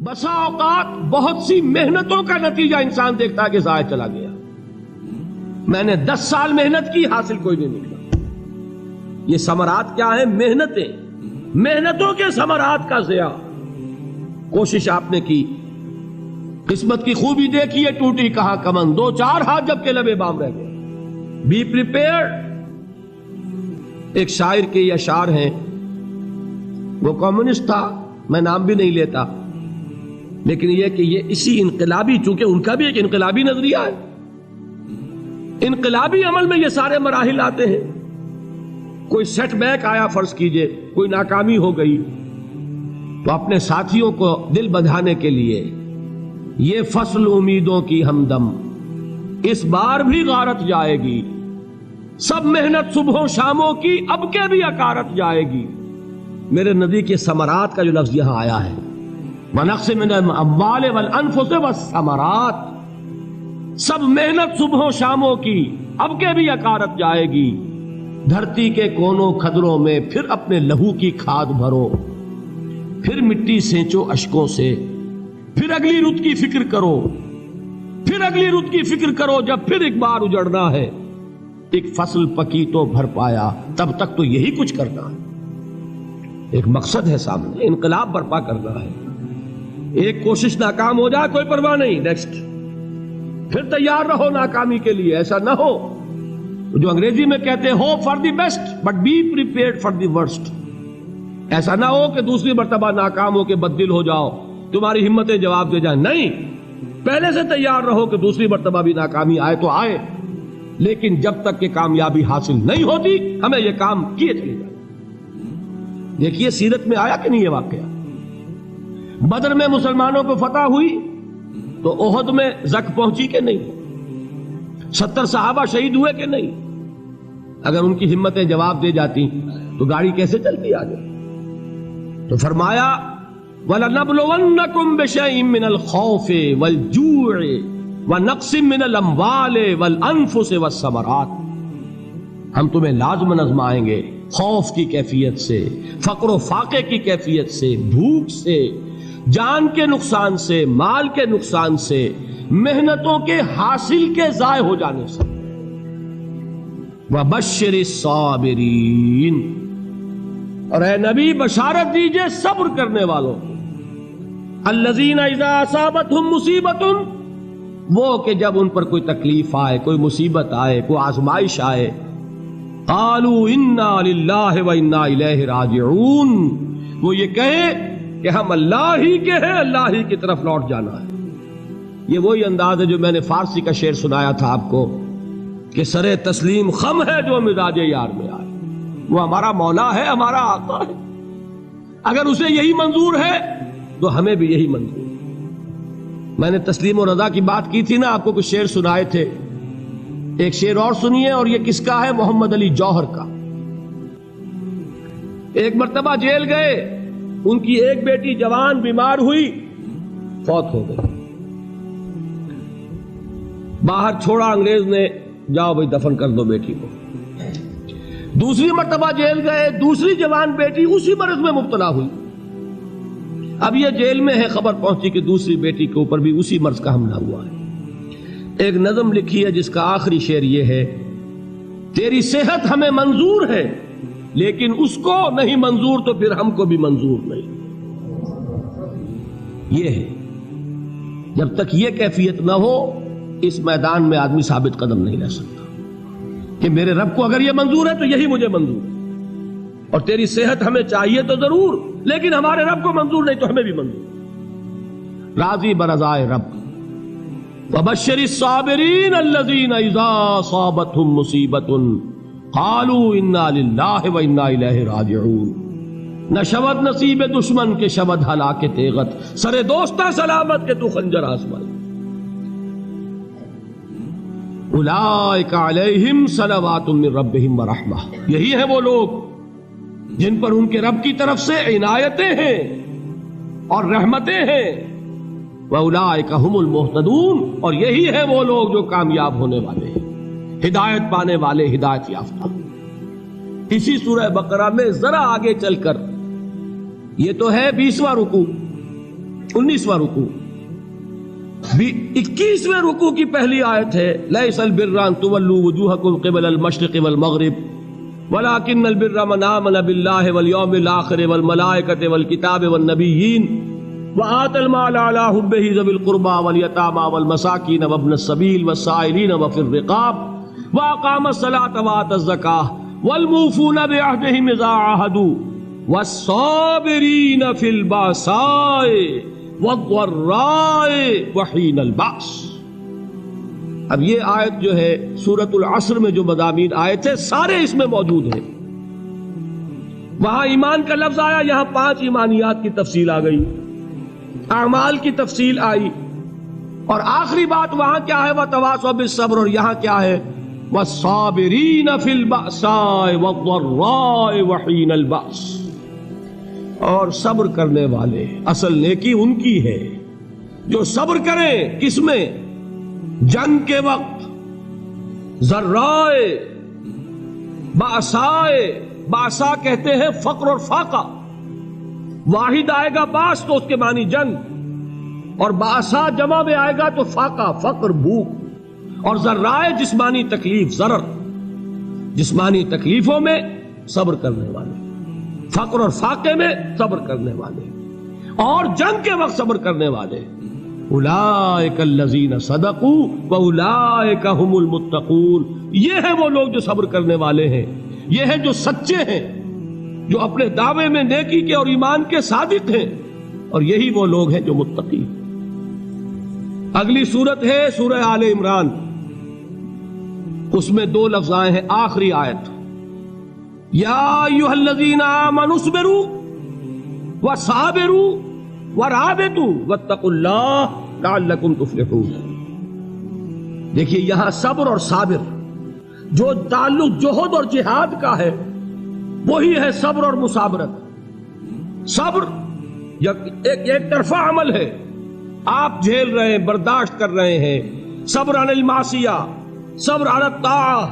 بسا اوقات بہت سی محنتوں کا نتیجہ انسان دیکھتا ہے کہ ضائع چلا گیا. میں نے 10 سال محنت کی، حاصل کوئی نہیں نکلا. یہ ثمرات کیا ہیں؟ محنتوں کے ثمرات کا ضیاع. کوشش آپ نے کی، قسمت کی خوبی دیکھی ہے، ٹوٹی کہاں کمن، 2-4 ہاتھ جب کے لبے بام رہ گئے. Be prepared. ایک شاعر کے یہ اشعار ہیں، وہ کمیونسٹ تھا، میں نام بھی نہیں لیتا، لیکن یہ کہ یہ اسی انقلابی، چونکہ ان کا بھی ایک انقلابی نظریہ ہے، انقلابی عمل میں یہ سارے مراحل آتے ہیں. کوئی سیٹ بیک آیا، فرض کیجئے کوئی ناکامی ہو گئی، تو اپنے ساتھیوں کو دل بندھانے کے لیے یہ فصل امیدوں کی ہمدم اس بار بھی غارت جائے گی، سب محنت صبحوں شاموں کی اب کے بھی اکارت جائے گی. میرے نبی کے ثمرات کا جو لفظ یہاں آیا ہے، وَنَقْصٍ مِّنَ الْأَمْوَالِ وَالْأَنفُسِ وَالثَّمَرَاتِ، سب محنت صبحوں شاموں کی اب کے بھی اکارت جائے گی. دھرتی کے کونوں کھدروں میں پھر اپنے لہو کی کھاد بھرو، پھر مٹی سینچو اشکوں سے، پھر اگلی رت کی فکر کرو، پھر اگلی رت کی فکر کرو، جب پھر ایک بار اجڑنا ہے. ایک فصل پکی تو بھر پایا، تب تک تو یہی کچھ کرنا ہے. ایک مقصد ہے سامنے، انقلاب برپا کرنا ہے. ایک کوشش ناکام ہو جائے کوئی پرواہ نہیں، نیکسٹ. پھر تیار رہو ناکامی کے لیے. ایسا نہ ہو جو انگریزی میں کہتے ہیں hope for the best but be prepared for the worst. ایسا نہ ہو کہ دوسری مرتبہ ناکام ہو کے بددل ہو جاؤ، تمہاری ہمتیں جواب دے جائیں. نہیں، پہلے سے تیار رہو کہ دوسری مرتبہ بھی ناکامی آئے تو آئے، لیکن جب تک کہ کامیابی حاصل نہیں ہوتی ہمیں یہ کام کیے چلے جائیں. دیکھیے سیرت میں آیا کہ نہیں یہ واقعہ. بدر میں مسلمانوں کو فتح ہوئی تو احد میں زک پہنچی کہ نہیں؟ 70 صحابہ شہید ہوئے کہ نہیں؟ اگر ان کی ہمتیں جواب دے جاتی تو گاڑی کیسے چلتی آگے؟ تو فرمایا وَلَنَبْلُوَنَّكُمْ بِشَيْءٍ مِّنَ الْخَوْفِ وَالْجُوعِ وَنَقْصٍ مِّنَ الْأَمْوَالِ وَالْأَنفُسِ وَالثَّمَرَاتِ. ہم تمہیں لازم آزمائیں گے، خوف کی کیفیت سے، فقر و فاقے کی کیفیت سے، بھوک سے، جان کے نقصان سے، مال کے نقصان سے، محنتوں کے حاصل کے ضائع ہو جانے سے. وَبَشِّرِ الصَّابِرِينَ، اور اے نبی بشارت دیجئے صبر کرنے والوں کو. الَّذِينَ إِذَا أَصَابَتْهُمْ مُصِيبَةٌ، وہ کہ جب ان پر کوئی تکلیف آئے، کوئی مصیبت آئے، کوئی آزمائش آئے، قالوا انا للہ و انا الیہ راجعون، وہ یہ کہیں کہ ہم اللہ ہی کے ہیں، اللہ ہی کی طرف لوٹ جانا ہے. یہ وہی انداز ہے جو میں نے فارسی کا شعر سنایا تھا آپ کو کہ سرے تسلیم خم ہے جو مزاج یار میں آئے. وہ ہمارا مولا ہے، ہمارا آقا ہے. اگر اسے یہی منظور ہے تو ہمیں بھی یہی منظور ہے. میں نے تسلیم و رضا کی بات کی تھی نا، آپ کو کچھ شعر سنائے تھے. ایک شعر اور سنیے، اور یہ کس کا ہے؟ محمد علی جوہر کا. ایک مرتبہ جیل گئے، ان کی ایک بیٹی جوان بیمار ہوئی، فوت ہو گئی. باہر چھوڑا انگریز نے، جاؤ بھائی دفن کر دو بیٹی کو. دوسری مرتبہ جیل گئے، دوسری جوان بیٹی اسی مرض میں مبتلا ہوئی. اب یہ جیل میں ہے، خبر پہنچی کہ دوسری بیٹی کے اوپر بھی اسی مرض کا حملہ ہوا ہے. ایک نظم لکھی ہے جس کا آخری شعر یہ ہے، تیری صحت ہمیں منظور ہے لیکن اس کو نہیں منظور تو پھر ہم کو بھی منظور نہیں. یہ ہے، جب تک یہ کیفیت نہ ہو اس میدان میں آدمی ثابت قدم نہیں رہ سکتا کہ میرے رب کو اگر یہ منظور ہے تو یہی مجھے منظور ہے، اور تیری صحت ہمیں چاہیے تو ضرور، لیکن ہمارے رب کو منظور نہیں تو ہمیں بھی منظور. راضی برضائے رب. وَبَشِّرِ الصَّابِرِينَ الَّذِينَ إِذَا أَصَابَتْهُمْ مُصِيبَةٌ قَالُوا إِنَّا لِلَّهِ وَإِنَّا إِلَيْهِ رَاجِعُونَ. نہ شود نصیب دشمن کے شود ہلاک تیغت، سرے دوستہ سلامت کے تو خنجر آزمائے. اولئک علیہم صلوات من ربہم ورحمہ، یہی ہے وہ لوگ جن پر ان کے رب کی طرف سے عنایتیں ہیں اور رحمتیں ہیں. وَأُولَٰئِكَ هُمُ الْمُهْتَدُونَ، اور یہی ہے وہ لوگ جو کامیاب ہونے والے ہیں، ہدایت پانے والے، ہدایت یافتہ. اسی سورہ بقرہ میں ذرا آگے چل کر، یہ تو ہے 20واں رکوع، 19واں رکوع، 21ویں رکوع کی پہلی آیت ہے لیس البر ان تولوا وجوہکم قبل المشرق والمغرب ولکن البر من آمن باللہ والیوم الآخر والملائکۃ والکتاب والنبیین وآتى المال على حبه ذوي القربى واليتامى والمساكين وابن السبيل والسائلين وفي الرقاب وأقام الصلاة وآتى الزكاة والموفون بعهدهم إذا عاهدوا والصابرين في البأساء والضراء وحين البأس۔ اب یہ آیت جو ہے سورۃ العصر میں جو مضامین آئے تھے سارے اس میں موجود ہیں۔ وہاں ایمان کا لفظ آیا، یہاں 5 ایمانیات کی تفصیل آ گئی، اعمال کی تفصیل آئی، اور آخری بات وہاں کیا ہے وَتَوَاصَوْا بِالصَّبْرِ، اور یہاں کیا ہے وَالصَّابِرِينَ فِي الْبَأْسَاءِ وَالضَّرَّاءِ وَحِينَ الْبَأْسِ، اور صبر کرنے والے، اصل نیکی ان کی ہے جو صبر کریں، کس میں؟ جنگ کے وقت، ذرائے، بأسائے، بأسا کہتے ہیں فقر اور فاقہ، واحد آئے گا باس تو اس کے معنی جنگ، اور باسا جمع میں آئے گا تو فاقہ، فقر، بھوک، اور ذرائع جسمانی تکلیف، ضرر، جسمانی تکلیفوں میں صبر کرنے والے، فقر اور فاقے میں صبر کرنے والے، اور جنگ کے وقت صبر کرنے والے۔ اولئک الذین صدقوا واولئک هم المتقون، یہ ہیں وہ لوگ جو صبر کرنے والے ہیں، یہ ہیں جو سچے ہیں، جو اپنے دعوے میں نیکی کے اور ایمان کے صادق ہیں، اور یہی وہ لوگ ہیں جو متقی۔ اگلی سورت ہے سورہ آل عمران، اس میں 2 لفظ آئے ہیں، آخری آیت یا ایھا الذین آمنوا اصبروا وصابروا ورابطوا واتقوا اللہ لعلکم تفلحون۔ دیکھیے یہاں صبر اور صابر جو تعلق جہد اور جہاد کا ہے وہی ہے صبر اور مصابرت۔ صبر ایک طرفہ عمل ہے، آپ جھیل رہے ہیں، برداشت کر رہے ہیں، صبر علی المعصیہ، صبر علی الطاعہ،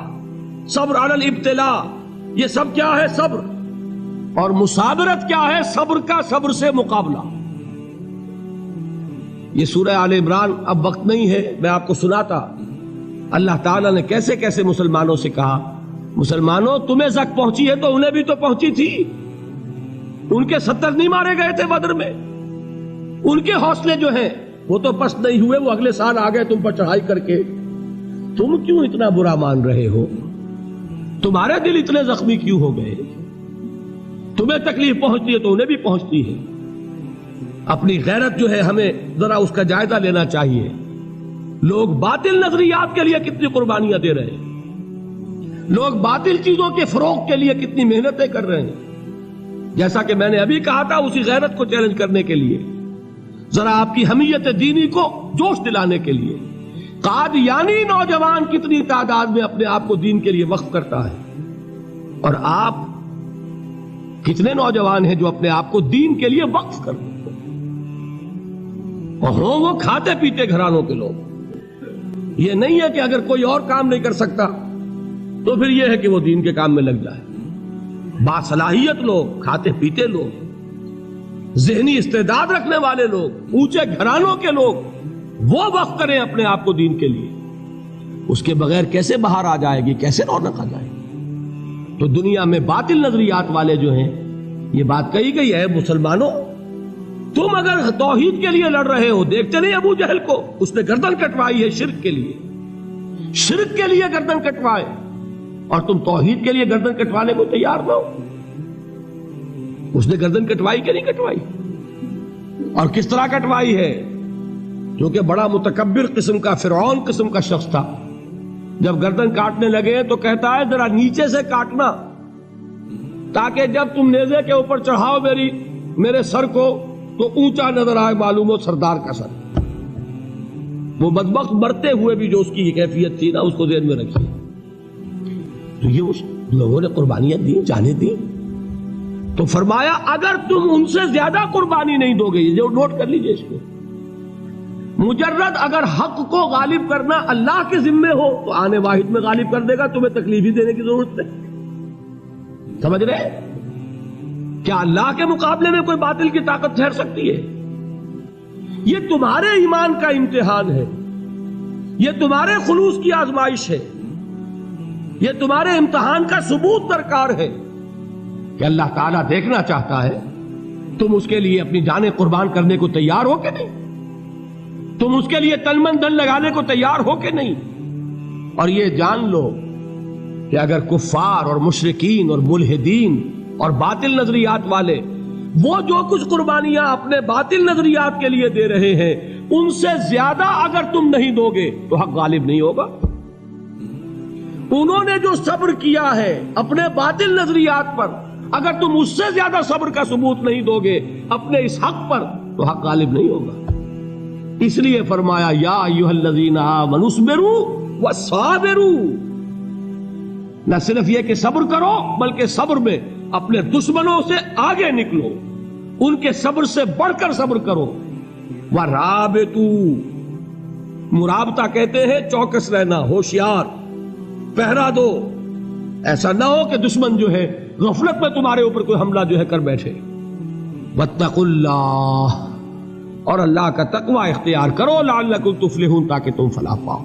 صبر علی الابتلاء، یہ سب کیا ہے؟ صبر۔ اور مصابرت کیا ہے؟ صبر کا صبر سے مقابلہ۔ یہ سورہ آل عمران، اب وقت نہیں ہے، میں آپ کو سناتا اللہ تعالیٰ نے کیسے کیسے مسلمانوں سے کہا، مسلمانوں تمہیں زک پہنچی ہے تو انہیں بھی تو پہنچی تھی، ان کے 70 نہیں مارے گئے تھے بدر میں، ان کے حوصلے جو ہیں وہ تو پست نہیں ہوئے، وہ اگلے سال آ گئے تم پر چڑھائی کر کے، تم کیوں اتنا برا مان رہے ہو؟ تمہارے دل اتنے زخمی کیوں ہو گئے؟ تمہیں تکلیف پہنچتی ہے تو انہیں بھی پہنچتی ہے۔ اپنی غیرت جو ہے ہمیں ذرا اس کا جائزہ لینا چاہیے۔ لوگ باطل نظریات کے لیے کتنی قربانیاں دے رہے ہیں، لوگ باطل چیزوں کے فروغ کے لیے کتنی محنتیں کر رہے ہیں۔ جیسا کہ میں نے ابھی کہا تھا، اسی غیرت کو چیلنج کرنے کے لیے، ذرا آپ کی حمیت دینی کو جوش دلانے کے لیے، قادیانی نوجوان کتنی تعداد میں اپنے آپ کو دین کے لیے وقف کرتا ہے، اور آپ کتنے نوجوان ہیں جو اپنے آپ کو دین کے لیے وقف کرتے ہیں، اور ہوں وہ کھاتے پیتے گھرانوں کے لوگ۔ یہ نہیں ہے کہ اگر کوئی اور کام نہیں کر سکتا تو پھر یہ ہے کہ وہ دین کے کام میں لگ جائے۔ باصلاحیت لوگ، کھاتے پیتے لوگ، ذہنی استعداد رکھنے والے لوگ، اونچے گھرانوں کے لوگ، وہ وقف کریں اپنے آپ کو دین کے لیے۔ اس کے بغیر کیسے باہر آ جائے گی، کیسے رونق آ جائے گی؟ تو دنیا میں باطل نظریات والے جو ہیں، یہ بات کہی گئی ہے، مسلمانوں تم اگر توحید کے لیے لڑ رہے ہو، دیکھتے نہیں ابو جہل کو، اس نے گردن کٹوائی ہے شرک کے لیے، شرک کے لیے گردن کٹوائے، اور تم توحید کے لیے گردن کٹوانے کو تیار نہ ہو۔ اس نے گردن کٹوائی کہ نہیں کٹوائی؟ اور کس طرح کٹوائی ہے؟ کیونکہ بڑا متکبر قسم کا، فرعون قسم کا شخص تھا، جب گردن کاٹنے لگے تو کہتا ہے ذرا نیچے سے کاٹنا، تاکہ جب تم نیزے کے اوپر چڑھاؤ میرے سر کو تو اونچا نظر آئے، معلوم ہو سردار کا سر۔ وہ بدبخت مرتے ہوئے بھی جو اس کی یہ کیفیت تھی نا، اس کو ذہن میں رکھیے۔ تو یہ اس لوگوں نے قربانیاں دی، جانیں دی، تو فرمایا اگر تم ان سے زیادہ قربانی نہیں دو گے، جو نوٹ کر لیجئے اس کو، مجرد اگر حق کو غالب کرنا اللہ کے ذمے ہو تو آنے واحد میں غالب کر دے گا، تمہیں تکلیف ہی دینے کی ضرورت نہیں۔ سمجھ رہے؟ کیا اللہ کے مقابلے میں کوئی باطل کی طاقت ٹھہر سکتی ہے؟ یہ تمہارے ایمان کا امتحان ہے، یہ تمہارے خلوص کی آزمائش ہے، یہ تمہارے امتحان کا ثبوت درکار ہے کہ اللہ تعالیٰ دیکھنا چاہتا ہے تم اس کے لیے اپنی جانیں قربان کرنے کو تیار ہو کہ نہیں، تم اس کے لیے تن من دھن لگانے کو تیار ہو کہ نہیں۔ اور یہ جان لو کہ اگر کفار اور مشرکین اور ملحدین اور باطل نظریات والے وہ جو کچھ قربانیاں اپنے باطل نظریات کے لیے دے رہے ہیں ان سے زیادہ اگر تم نہیں دو گے تو حق غالب نہیں ہوگا۔ انہوں نے جو صبر کیا ہے اپنے باطل نظریات پر، اگر تم اس سے زیادہ صبر کا ثبوت نہیں دو گے اپنے اس حق پر تو حق غالب نہیں ہوگا۔ اس لیے فرمایا یا ایھا الذین آمنوا اصبروا وصابروا، نہ صرف یہ کہ صبر کرو بلکہ صبر میں اپنے دشمنوں سے آگے نکلو، ان کے صبر سے بڑھ کر صبر کرو۔ ورابطوا، مرابطہ کہتے ہیں چوکس رہنا، ہوشیار، پہرا دو، ایسا نہ ہو کہ دشمن جو ہے غفلت میں تمہارے اوپر کوئی حملہ جو ہے کر بیٹھے۔ واتقوا اللہ، اور اللہ کا تقوی اختیار کرو، لعلکم تفلحون، تاکہ تم فلاح پاؤ۔